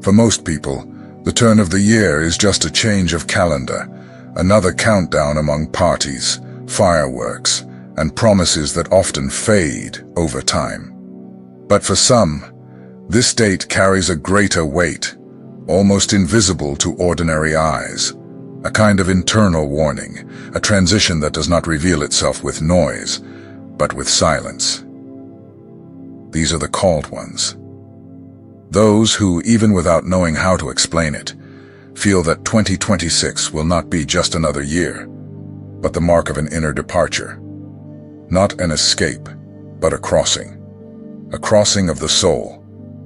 For most people, the turn of the year is just a change of calendar, another countdown among parties, fireworks, and promises that often fade over time. But for some, this date carries a greater weight, almost invisible to ordinary eyes, a kind of internal warning, a transition that does not reveal itself with noise, but with silence. These are the called ones. Those who, even without knowing how to explain it, feel that 2026 will not be just another year, but the mark of an inner departure. Not an escape, but a crossing of the soul,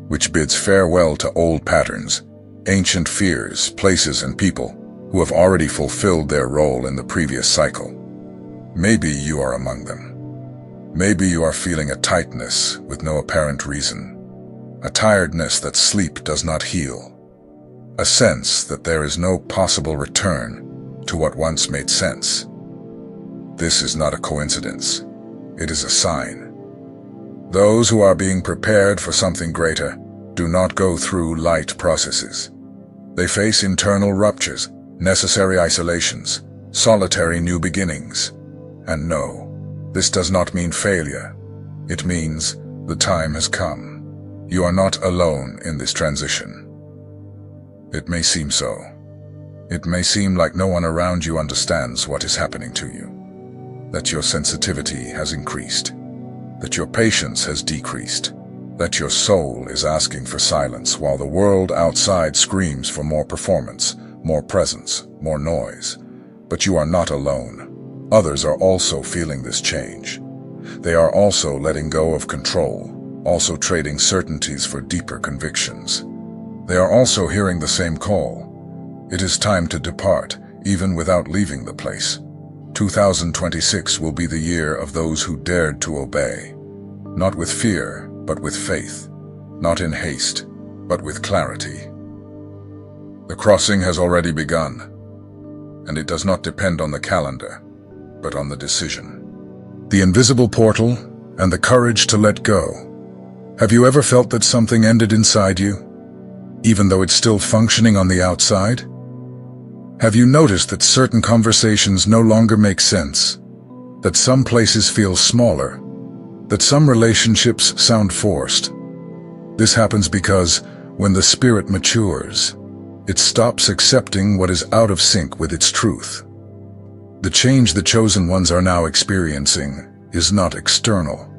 which bids farewell to old patterns, ancient fears, places, and people who have already fulfilled their role in the previous cycle. Maybe you are among them. Maybe you are feeling a tightness with no apparent reason, a tiredness that sleep does not heal, a sense that there is no possible return to what once made sense. This is not a coincidence. It is a sign. Those who are being prepared for something greater do not go through light processes. They face internal ruptures, necessary isolations, solitary new beginnings. And no, this does not mean failure. It means the time has come. You are not alone in this transition. It may seem so. It may seem like no one around you understands what is happening to you, that your sensitivity has increased, that your patience has decreased, that your soul is asking for silence while the world outside screams for more performance, more presence, more noise. But you are not alone. Others are also feeling this change. They are also letting go of control, also trading certainties for deeper convictions. They are also hearing the same call. It is time to depart, even without leaving the place. 2026 will be the year of those who dared to obey, not with fear, but with faith, not in haste, but with clarity. The crossing has already begun, and it does not depend on the calendar, but on the decision. The invisible portal and the courage to let go. Have you ever felt that something ended inside you, even though it's still functioning on the outside? Have you noticed that certain conversations no longer make sense, that some places feel smaller, that some relationships sound forced? This happens because when the spirit matures, it stops accepting what is out of sync with its truth. The change the chosen ones are now experiencing is not external.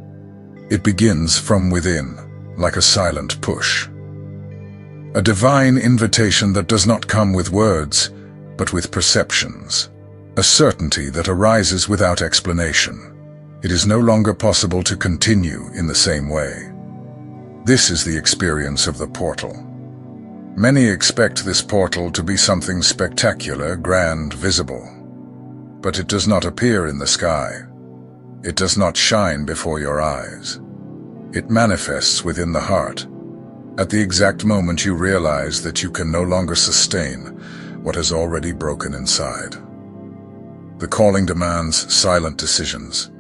It begins from within, like a silent push. A divine invitation that does not come with words, but with perceptions. A certainty that arises without explanation. It is no longer possible to continue in the same way. This is the experience of the portal. Many expect this portal to be something spectacular, grand, visible. But it does not appear in the sky. It does not shine before your eyes. It manifests within the heart, at the exact moment you realize that you can no longer sustain what has already broken inside. The calling demands silent decisions.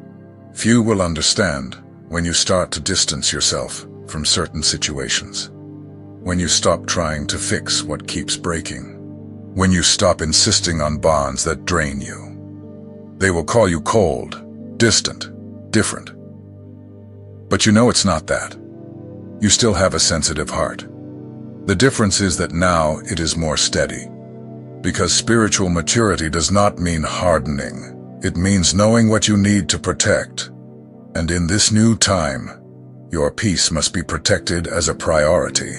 Few will understand when you start to distance yourself from certain situations, when you stop trying to fix what keeps breaking, when you stop insisting on bonds that drain you. They will call you cold, distant, different. But you know it's not that. You still have a sensitive heart. The difference is that now it is more steady. Because spiritual maturity does not mean hardening. It means knowing what you need to protect. And in this new time, your peace must be protected as a priority.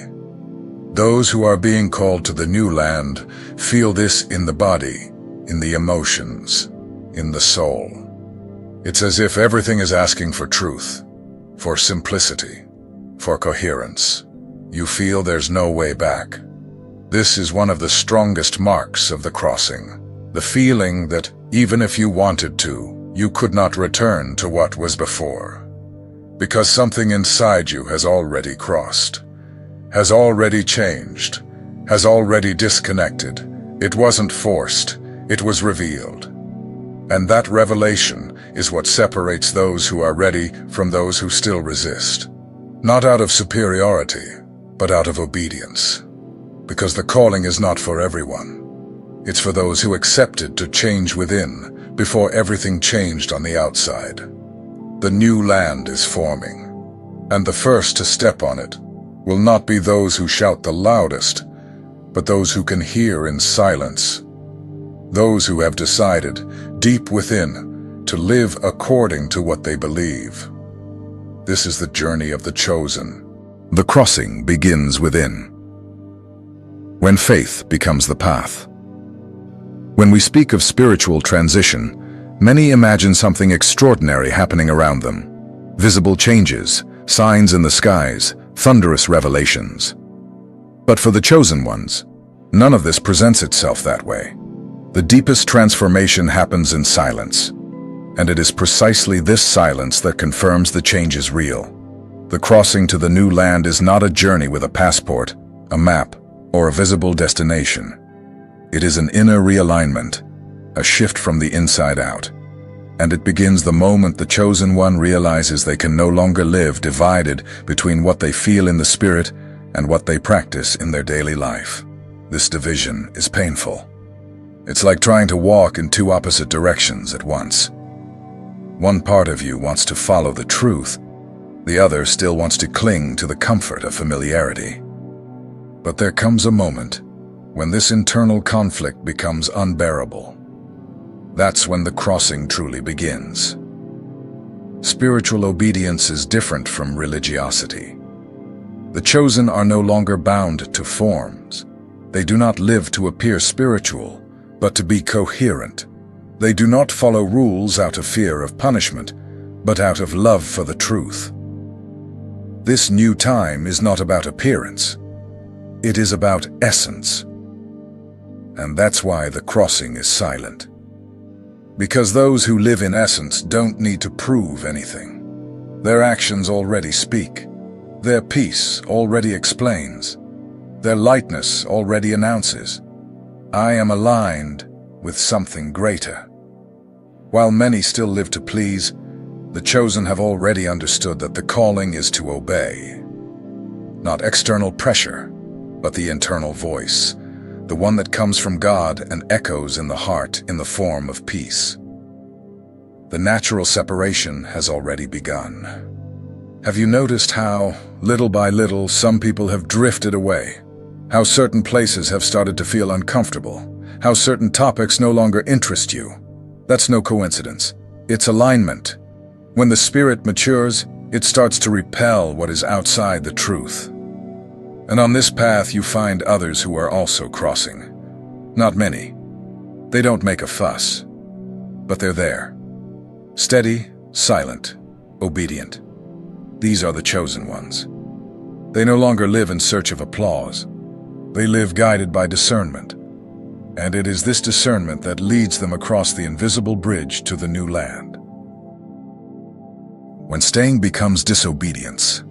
Those who are being called to the new land feel this in the body, in the emotions, in the soul. It's as if everything is asking for truth, for simplicity, for coherence. You feel there's no way back. This is one of the strongest marks of the crossing. The feeling that even if you wanted to, you could not return to what was before. Because something inside you has already crossed, has already changed, has already disconnected. It wasn't forced, it was revealed. And that revelation is what separates those who are ready from those who still resist. Not out of superiority, but out of obedience. because the calling is not for everyone. It's for those who accepted to change within before everything changed on the outside. The new land is forming, and the first to step on it will not be those who shout the loudest, but those who can hear in silence. Those who have decided, deep within, to live according to what they believe. This is the journey of the chosen. The crossing begins within. When faith becomes the path. When we speak of spiritual transition, many imagine something extraordinary happening around them. Visible changes, signs in the skies, thunderous revelations. But for the chosen ones, none of this presents itself that way. The deepest transformation happens in silence, and it is precisely this silence that confirms the change is real. The crossing to the new land is not a journey with a passport, a map, or a visible destination. It is an inner realignment, a shift from the inside out. And it begins the moment the chosen one realizes they can no longer live divided between what they feel in the spirit and what they practice in their daily life. This division is painful. It's like trying to walk in two opposite directions at once. One part of you wants to follow the truth, the other still wants to cling to the comfort of familiarity. But there comes a moment when this internal conflict becomes unbearable. That's when the crossing truly begins. Spiritual obedience is different from religiosity. The chosen are no longer bound to forms. They do not live to appear spiritual, but to be coherent. They do not follow rules out of fear of punishment, but out of love for the truth. This new time is not about appearance. It is about essence. And that's why the crossing is silent. Because those who live in essence don't need to prove anything. Their actions already speak. Their peace already explains. Their lightness already announces, I am aligned with something greater. While many still live to please, the chosen have already understood that the calling is to obey. Not external pressure, but the internal voice, the one that comes from God and echoes in the heart in the form of peace. The natural separation has already begun. Have you noticed how, little by little, some people have drifted away? How certain places have started to feel uncomfortable? How certain topics no longer interest you? That's no coincidence. It's alignment. When the spirit matures, it starts to repel what is outside the truth. And on this path you find others who are also crossing. Not many. They don't make a fuss. But they're there. Steady, silent, obedient. These are the chosen ones. They no longer live in search of applause. They live guided by discernment. And it is this discernment that leads them across the invisible bridge to the new land. When staying becomes disobedience,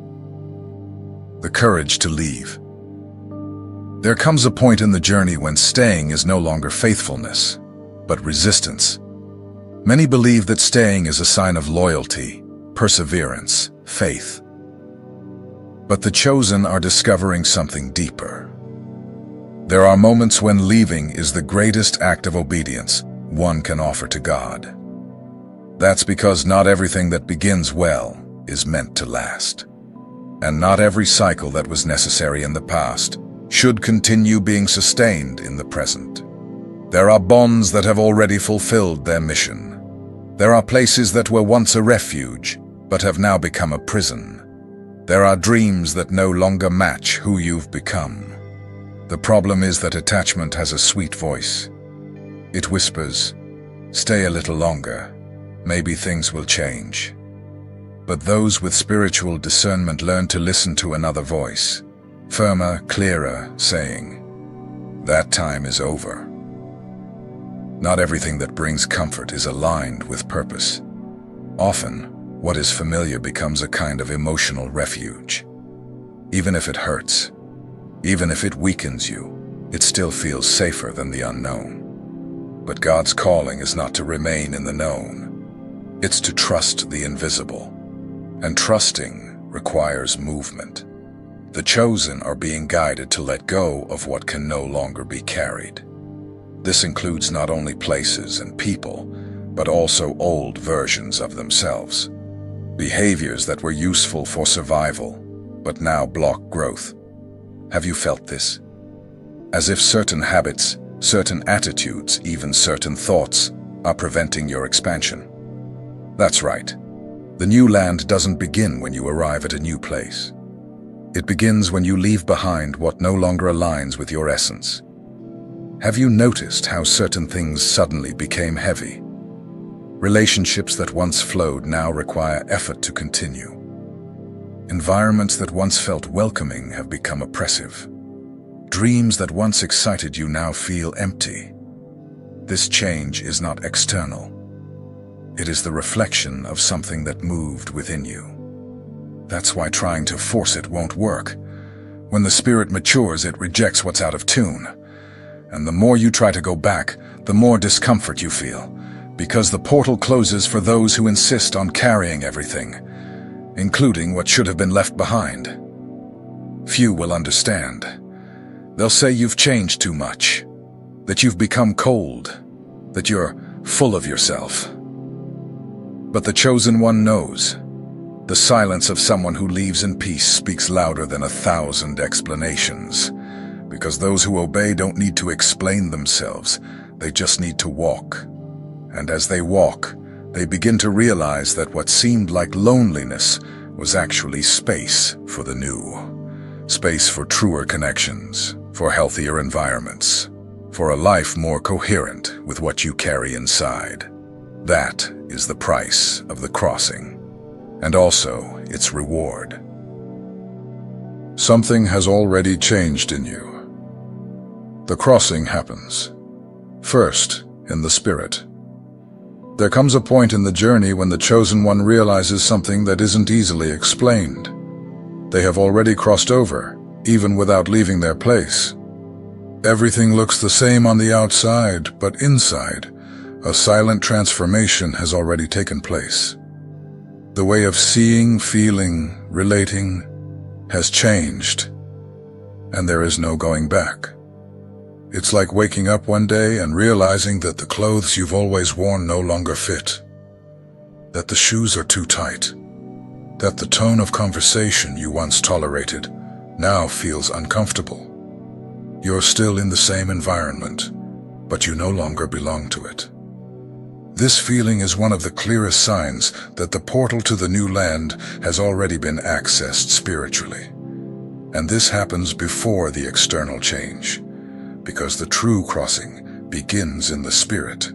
the courage to leave. There comes a point in the journey when staying is no longer faithfulness, but resistance. Many believe that staying is a sign of loyalty, perseverance, faith. But the chosen are discovering something deeper. There are moments when leaving is the greatest act of obedience one can offer to God. That's because not everything that begins well is meant to last. And not every cycle that was necessary in the past should continue being sustained in the present. There are bonds that have already fulfilled their mission. There are places that were once a refuge, but have now become a prison. There are dreams that no longer match who you've become. The problem is that attachment has a sweet voice. It whispers, "Stay a little longer, maybe things will change." But those with spiritual discernment learn to listen to another voice, firmer, clearer, saying, "That time is over." Not everything that brings comfort is aligned with purpose. Often, what is familiar becomes a kind of emotional refuge. Even if it hurts, even if it weakens you, it still feels safer than the unknown. But God's calling is not to remain in the known. It's to trust the invisible. And trusting requires movement. The chosen are being guided to let go of what can no longer be carried. This includes not only places and people, but also old versions of themselves. Behaviors that were useful for survival, but now block growth. Have you felt this? As if certain habits, certain attitudes, even certain thoughts are preventing your expansion. That's right. The new land doesn't begin when you arrive at a new place. It begins when you leave behind what no longer aligns with your essence. Have you noticed how certain things suddenly became heavy? Relationships that once flowed now require effort to continue. Environments that once felt welcoming have become oppressive. Dreams that once excited you now feel empty. This change is not external. It is the reflection of something that moved within you. That's why trying to force it won't work. When the spirit matures, it rejects what's out of tune. And the more you try to go back, the more discomfort you feel, because the portal closes for those who insist on carrying everything, including what should have been left behind. Few will understand. They'll say you've changed too much, that you've become cold, that you're full of yourself. But the chosen one knows. The silence of someone who leaves in peace speaks louder than 1,000 explanations, because those who obey don't need to explain themselves, they just need to walk. And as they walk, they begin to realize that what seemed like loneliness was actually space for the new. Space for truer connections, for healthier environments, for a life more coherent with what you carry inside. That is the price of the crossing. And also its reward. Something has already changed in you. The crossing happens. First, in the spirit. There comes a point in the journey when the chosen one realizes something that isn't easily explained. They have already crossed over, even without leaving their place. Everything looks the same on the outside, but inside, a silent transformation has already taken place. The way of seeing, feeling, relating has changed, and there is no going back. It's like waking up one day and realizing that the clothes you've always worn no longer fit, that the shoes are too tight, that the tone of conversation you once tolerated now feels uncomfortable. You're still in the same environment, but you no longer belong to it. This feeling is one of the clearest signs that the portal to the new land has already been accessed spiritually. And this happens before the external change, because the true crossing begins in the spirit,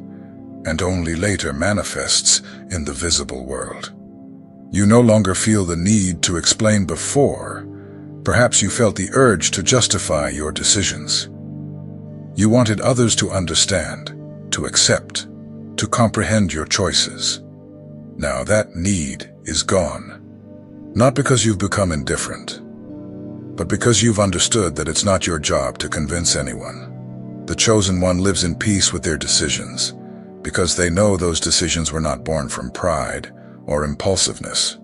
and only later manifests in the visible world. You no longer feel the need to explain before. Perhaps you felt the urge to justify your decisions. You wanted others to understand, to accept, to comprehend your choices. Now that need is gone. Not because you've become indifferent, but because you've understood that it's not your job to convince anyone. The chosen one lives in peace with their decisions, because they know those decisions were not born from pride or impulsiveness.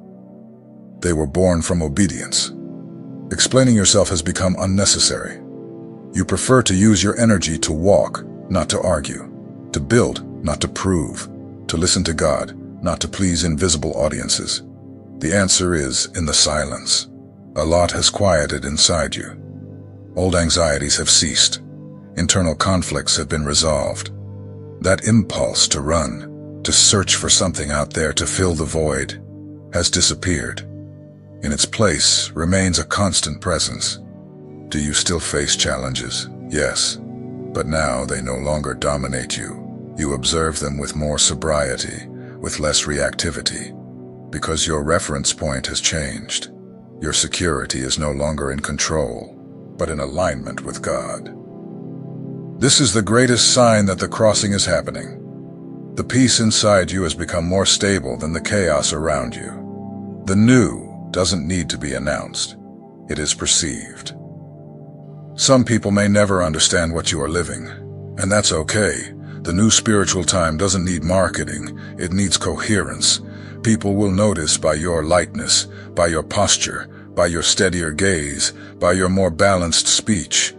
They were born from obedience. Explaining yourself has become unnecessary. You prefer to use your energy to walk, not to argue, to build, not to prove, to listen to God, not to please invisible audiences. The answer is in the silence. A lot has quieted inside you. Old anxieties have ceased. Internal conflicts have been resolved. That impulse to run, to search for something out there to fill the void, has disappeared. In its place remains a constant presence. Do you still face challenges? Yes, but now they no longer dominate you. You observe them with more sobriety, with less reactivity, because your reference point has changed. Your security is no longer in control, but in alignment with God. This is the greatest sign that the crossing is happening. The peace inside you has become more stable than the chaos around you. The new doesn't need to be announced. It is perceived. Some people may never understand what you are living, and that's okay. The new spiritual time doesn't need marketing, it needs coherence. People will notice by your lightness, by your posture, by your steadier gaze, by your more balanced speech.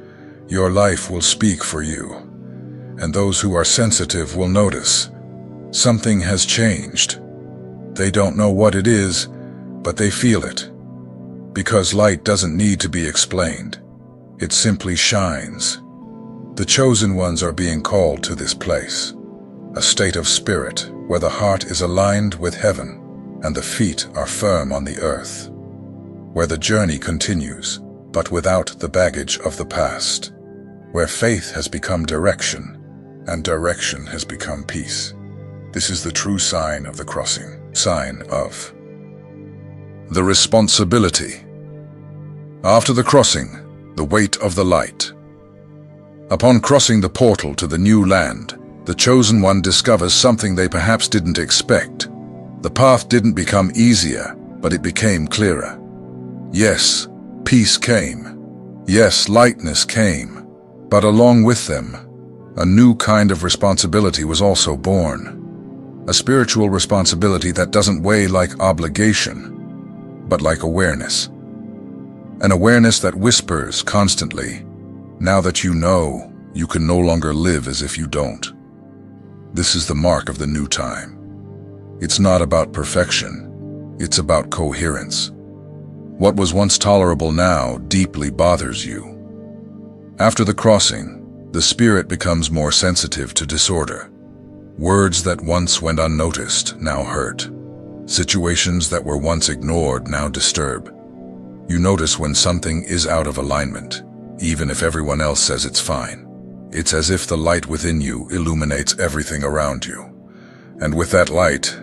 Your life will speak for you, and those who are sensitive will notice. Something has changed. They don't know what it is, but they feel it. Because light doesn't need to be explained. It simply shines. The chosen ones are being called to this place, a state of spirit where the heart is aligned with heaven and the feet are firm on the earth, where the journey continues, but without the baggage of the past, where faith has become direction and direction has become peace. This is the true sign of the crossing, sign of the responsibility. After the crossing, the weight of the light. Upon crossing the portal to the new land, the chosen one discovers something they perhaps didn't expect. The path didn't become easier, but it became clearer. Yes, peace came. Yes, lightness came. But along with them, a new kind of responsibility was also born. A spiritual responsibility that doesn't weigh like obligation, but like awareness. An awareness that whispers constantly, now that you know, you can no longer live as if you don't. This is the mark of the new time. It's not about perfection, it's about coherence. What was once tolerable now deeply bothers you. After the crossing, the spirit becomes more sensitive to disorder. Words that once went unnoticed now hurt. Situations that were once ignored now disturb. You notice when something is out of alignment, even if everyone else says it's fine. It's as if the light within you illuminates everything around you. And with that light,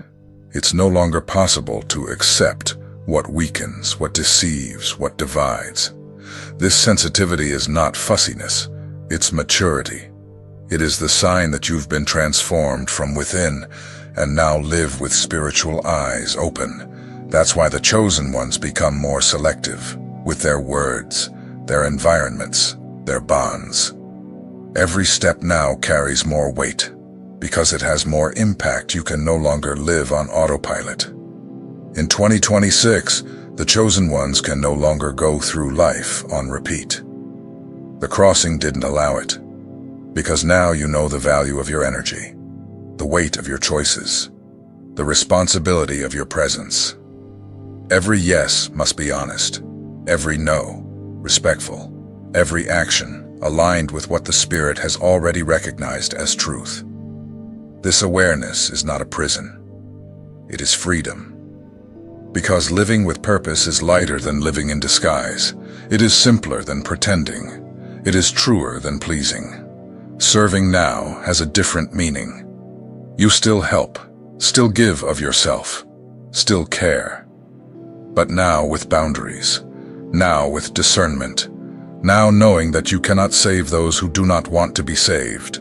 it's no longer possible to accept what weakens, what deceives, what divides. This sensitivity is not fussiness, it's maturity. It is the sign that you've been transformed from within and now live with spiritual eyes open. That's why the chosen ones become more selective with their words, their environments, their bonds. Every step now carries more weight. Because it has more impact, you can no longer live on autopilot. In 2026, the chosen ones can no longer go through life on repeat. The crossing didn't allow it, because now you know the value of your energy, the weight of your choices, the responsibility of your presence. Every yes must be honest, every no, respectful, every action aligned with what the Spirit has already recognized as truth. This awareness is not a prison. It is freedom. Because living with purpose is lighter than living in disguise. It is simpler than pretending. It is truer than pleasing. Serving now has a different meaning. You still help, still give of yourself, still care. But now with boundaries, now with discernment, now knowing that you cannot save those who do not want to be saved.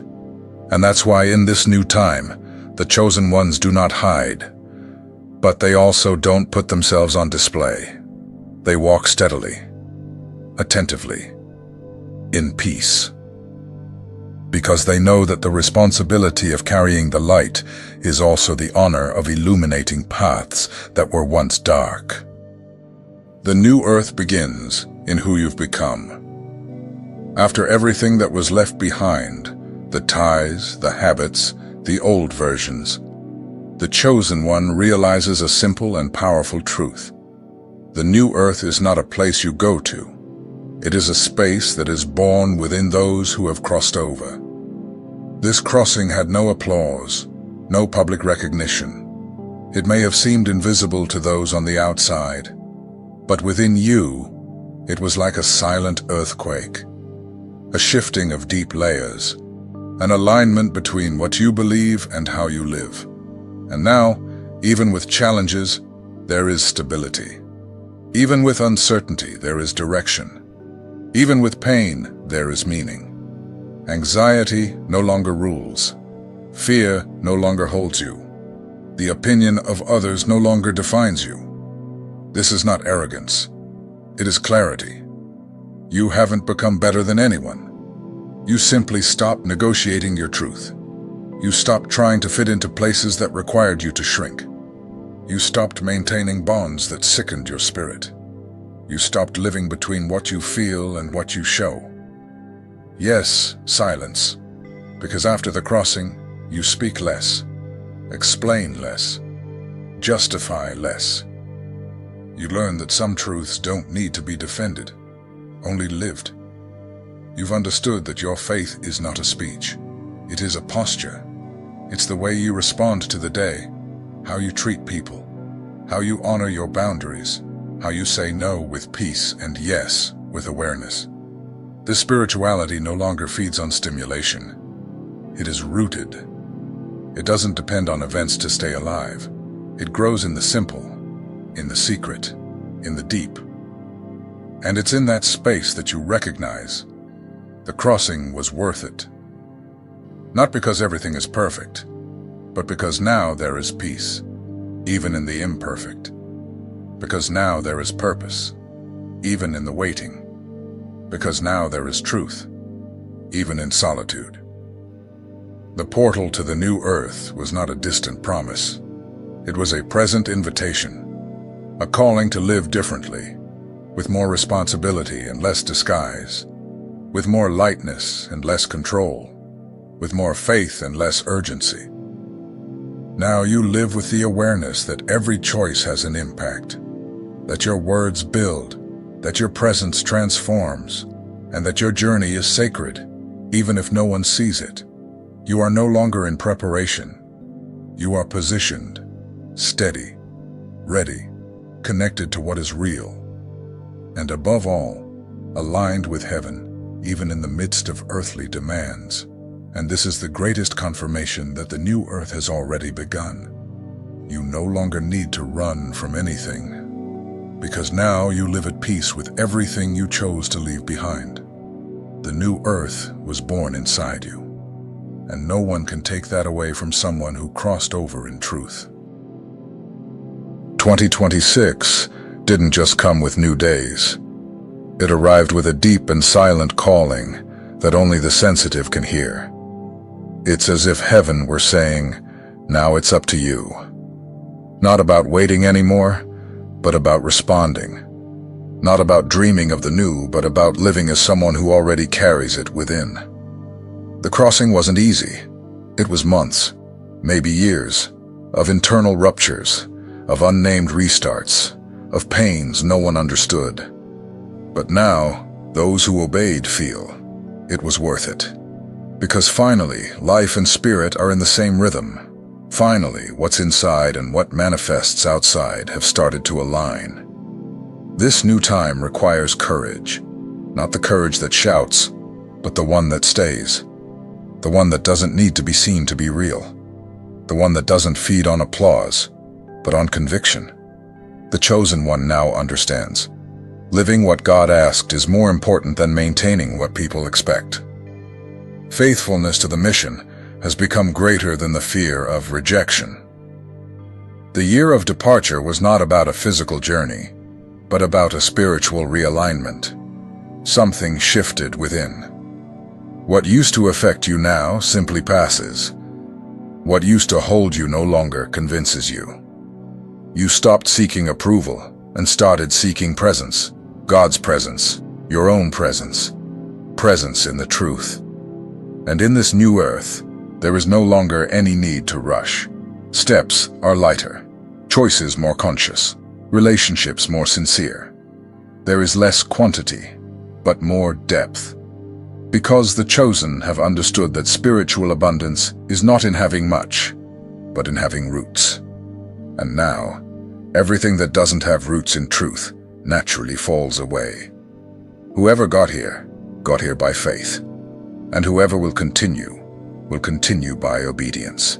And that's why in this new time, the chosen ones do not hide, but they also don't put themselves on display. They walk steadily, attentively, in peace. Because they know that the responsibility of carrying the light is also the honor of illuminating paths that were once dark. The new earth begins in who you've become. After everything that was left behind, the ties, the habits, the old versions, the chosen one realizes a simple and powerful truth. The new earth is not a place you go to. It is a space that is born within those who have crossed over. This crossing had no applause, no public recognition. It may have seemed invisible to those on the outside, but within you, it was like a silent earthquake, a shifting of deep layers, an alignment between what you believe and how you live. And now, even with challenges, there is stability. Even with uncertainty, there is direction. Even with pain, there is meaning. Anxiety no longer rules. Fear no longer holds you. The opinion of others no longer defines you. This is not arrogance. It is clarity. You haven't become better than anyone. You simply stopped negotiating your truth. You stopped trying to fit into places that required you to shrink. You stopped maintaining bonds that sickened your spirit. You stopped living between what you feel and what you show. Yes, silence. Because after the crossing, you speak less, explain less, justify less. You learn that some truths don't need to be defended, only lived. You've understood that your faith is not a speech. It is a posture. It's the way you respond to the day, how you treat people, how you honor your boundaries, how you say no with peace and yes with awareness. This spirituality no longer feeds on stimulation. It is rooted. It doesn't depend on events to stay alive. It grows in the simple, in the secret, in the deep. And it's in that space that you recognize the crossing was worth it. Not because everything is perfect, but because now there is peace, even in the imperfect. Because now there is purpose, even in the waiting. Because now there is truth, even in solitude. The portal to the new earth was not a distant promise. It was a present invitation, a calling to live differently, with more responsibility and less disguise, with more lightness and less control, with more faith and less urgency. Now you live with the awareness that every choice has an impact, that your words build, that your presence transforms, and that your journey is sacred, even if no one sees it. You are no longer in preparation. You are positioned, steady, ready, connected to what is real, and above all, aligned with heaven, even in the midst of earthly demands. And this is the greatest confirmation that the new earth has already begun. You no longer need to run from anything, because now you live at peace with everything you chose to leave behind. The new earth was born inside you, and no one can take that away from someone who crossed over in truth. 2026 didn't just come with new days. It arrived with a deep and silent calling that only the sensitive can hear. It's as if heaven were saying, now it's up to you. Not about waiting anymore, but about responding. Not about dreaming of the new, but about living as someone who already carries it within. The crossing wasn't easy. It was months, maybe years, of internal ruptures, of unnamed restarts, of pains no one understood. But now, those who obeyed feel it was worth it. Because finally, life and spirit are in the same rhythm. Finally, what's inside and what manifests outside have started to align. This new time requires courage. Not the courage that shouts, but the one that stays. The one that doesn't need to be seen to be real. The one that doesn't feed on applause, but on conviction. The chosen one now understands. Living what God asked is more important than maintaining what people expect. Faithfulness to the mission has become greater than the fear of rejection. The year of departure was not about a physical journey, but about a spiritual realignment. Something shifted within. What used to affect you now simply passes. What used to hold you no longer convinces you. You stopped seeking approval and started seeking presence. God's presence, your own presence, presence in the truth. And in this new earth, there is no longer any need to rush. Steps are lighter, choices more conscious, relationships more sincere. There is less quantity, but more depth. Because the chosen have understood that spiritual abundance is not in having much, but in having roots. And now, everything that doesn't have roots in truth naturally falls away. Whoever got here by faith. And whoever will continue by obedience.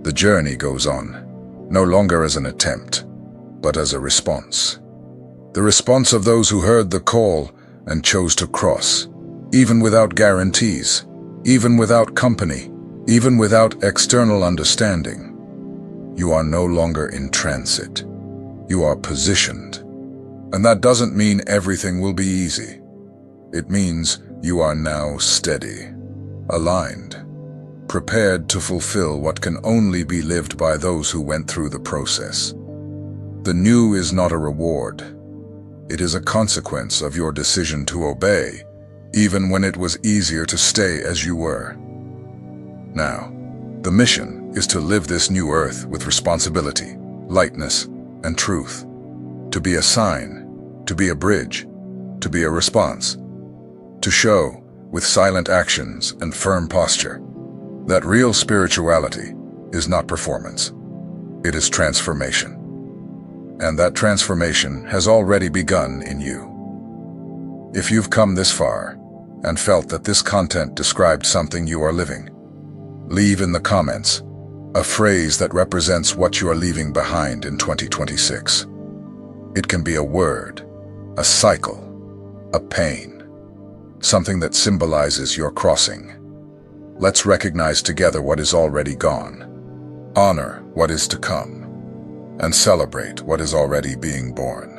The journey goes on, no longer as an attempt, but as a response. The response of those who heard the call and chose to cross, even without guarantees, even without company, even without external understanding. You are no longer in transit. You are positioned. And that doesn't mean everything will be easy. It means you are now steady, aligned, prepared to fulfill what can only be lived by those who went through the process. The new is not a reward. It is a consequence of your decision to obey, even when it was easier to stay as you were. Now, the mission is to live this new earth with responsibility, lightness, and truth. To be a sign, to be a bridge, to be a response. To show, with silent actions and firm posture, that real spirituality is not performance. It is transformation. And that transformation has already begun in you. If you've come this far and felt that this content described something you are living, leave in the comments a phrase that represents what you are leaving behind in 2026. It can be a word, a cycle, a pain, something that symbolizes your crossing. Let's recognize together what is already gone, honor what is to come, and celebrate what is already being born.